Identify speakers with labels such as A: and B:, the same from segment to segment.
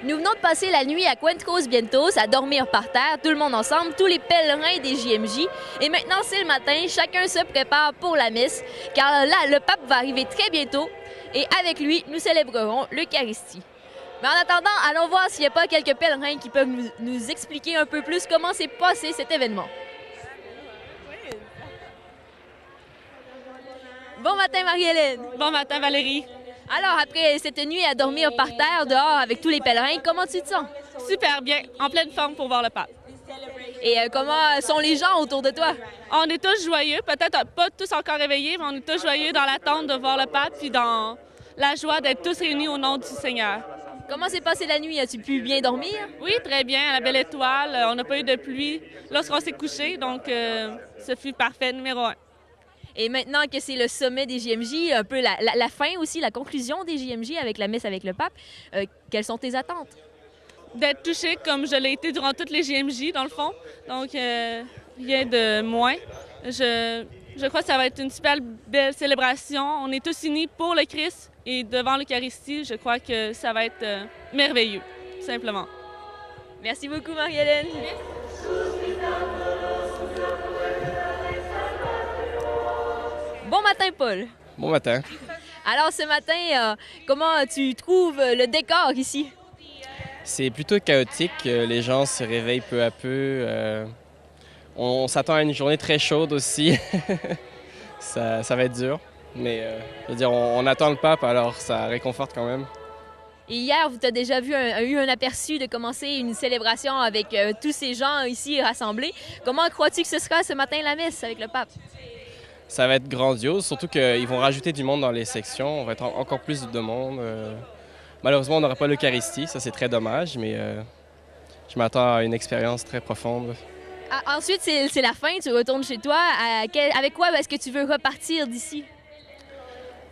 A: Nous venons de passer la nuit à Cuentos Vientos, à dormir par terre, tout le monde ensemble, tous les pèlerins des JMJ. Et maintenant, c'est le matin, chacun se prépare pour la messe, car là, le pape va arriver très bientôt. Et avec lui, nous célébrerons l'Eucharistie. Mais en attendant, allons voir s'il n'y a pas quelques pèlerins qui peuvent nous expliquer un peu plus comment s'est passé cet événement. Bon matin, Marie-Hélène.
B: Bon matin, Valérie.
A: Alors, après cette nuit à dormir par terre, dehors, avec tous les pèlerins, comment tu te sens?
B: Super bien, en pleine forme pour voir le pape.
A: Et comment sont les gens autour de toi?
B: On est tous joyeux, peut-être pas tous encore réveillés, mais on est tous joyeux dans l'attente de voir le pape, puis dans la joie d'être tous réunis au nom du Seigneur.
A: Comment s'est passée la nuit? As-tu pu bien dormir?
B: Oui, très bien, à la belle étoile. On n'a pas eu de pluie lorsqu'on s'est couché, donc ce fut parfait, numéro 1.
A: Et maintenant que c'est le sommet des JMJ, un peu la fin aussi, la conclusion des JMJ avec la messe avec le pape, quelles sont tes attentes?
B: D'être touché comme je l'ai été durant toutes les JMJ, dans le fond. Donc, rien de moins. Je crois que ça va être une super belle célébration. On est tous unis pour le Christ et devant l'Eucharistie, je crois que ça va être merveilleux, tout simplement.
A: Merci beaucoup, Marie-Hélène. Bon matin, Paul.
C: Bon matin.
A: Alors, ce matin, comment tu trouves le décor ici?
C: C'est plutôt chaotique. Les gens se réveillent peu à peu. On s'attend à une journée très chaude aussi. ça va être dur. Mais je veux dire, on attend le pape, alors ça réconforte quand même.
A: Et hier, tu as déjà eu un aperçu de commencer une célébration avec tous ces gens ici rassemblés. Comment crois-tu que ce sera ce matin la messe avec le pape?
C: Ça va être grandiose, surtout qu'ils vont rajouter du monde dans les sections. On va être encore plus de monde. Malheureusement, on n'aura pas l'Eucharistie, ça c'est très dommage, mais je m'attends à une expérience très profonde.
A: Ensuite, c'est la fin, tu retournes chez toi. Avec quoi est-ce que tu veux repartir d'ici?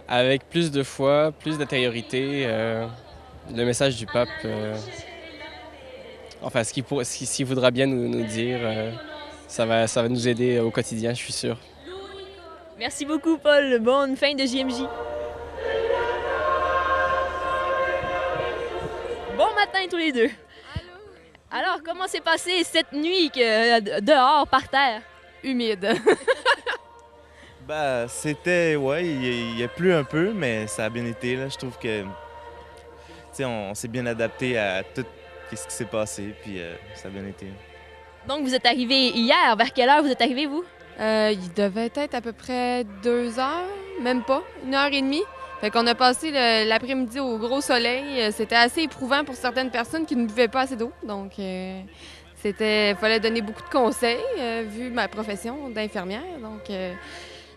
C: Avec plus de foi, plus d'intériorité, le message du pape, enfin ce qu'il voudra bien nous dire, ça va nous aider au quotidien, je suis sûr.
A: Merci beaucoup, Paul. Bonne fin de JMJ. Bon matin, tous les deux.
D: Allô?
A: Alors, comment s'est passée cette nuit dehors, par terre?
D: Humide.
E: C'était, ouais, il a plu un peu, mais ça a bien été, là. Je trouve que, tu sais, on s'est bien adapté à tout ce qui s'est passé, puis ça a bien été.
A: Donc, vous êtes arrivé hier. Vers quelle heure vous êtes arrivé, vous?
D: Il devait être à peu près 2 heures, même pas, 1h30. Fait qu'on a passé l'après-midi au gros soleil. C'était assez éprouvant pour certaines personnes qui ne buvaient pas assez d'eau. Donc, fallait donner beaucoup de conseils, vu ma profession d'infirmière. Donc,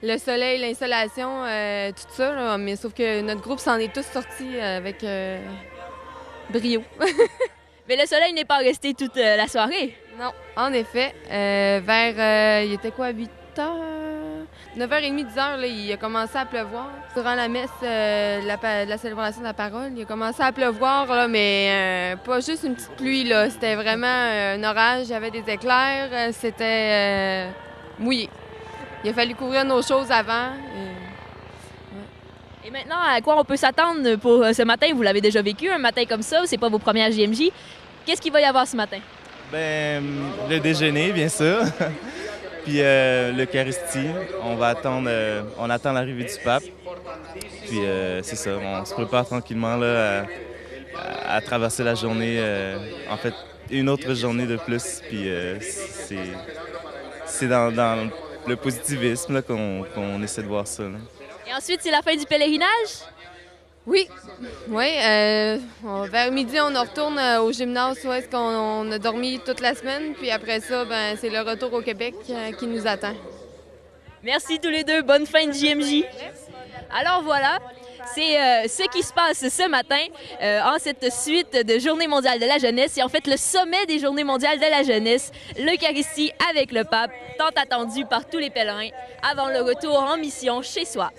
D: le soleil, l'insolation, tout ça. Là, mais sauf que notre groupe s'en est tous sortis avec brio.
A: Mais le soleil n'est pas resté toute la soirée.
D: Non, en effet. Il était quoi, 8 h? 9h30, 10h, là, il a commencé à pleuvoir. Durant la messe, la célébration de la parole, il a commencé à pleuvoir, là, mais pas juste une petite pluie, là. C'était vraiment un orage, il y avait des éclairs, c'était mouillé. Il a fallu couvrir nos choses avant.
A: Et maintenant, à quoi on peut s'attendre pour ce matin? Vous l'avez déjà vécu, un matin comme ça, c'est pas vos premières JMJ. Qu'est-ce qu'il va y avoir ce matin?
E: Le déjeuner, bien sûr. Puis l'Eucharistie. On attend l'arrivée du pape. Puis c'est ça, on se prépare tranquillement là, à traverser la journée. En fait, une autre journée de plus. Puis c'est dans le positivisme là, qu'on essaie de voir ça. Là.
A: Et ensuite, c'est la fin du pèlerinage?
D: Oui, oui. Vers midi, on retourne au gymnase où est-ce qu'on a dormi toute la semaine. Puis après ça, ben, c'est le retour au Québec qui nous attend.
A: Merci tous les deux. Bonne fin de JMJ. Alors voilà, c'est ce qui se passe ce matin en cette suite de Journée mondiale de la jeunesse et en fait le sommet des Journées mondiales de la jeunesse, l'Eucharistie avec le pape, tant attendu par tous les pèlerins avant le retour en mission chez soi.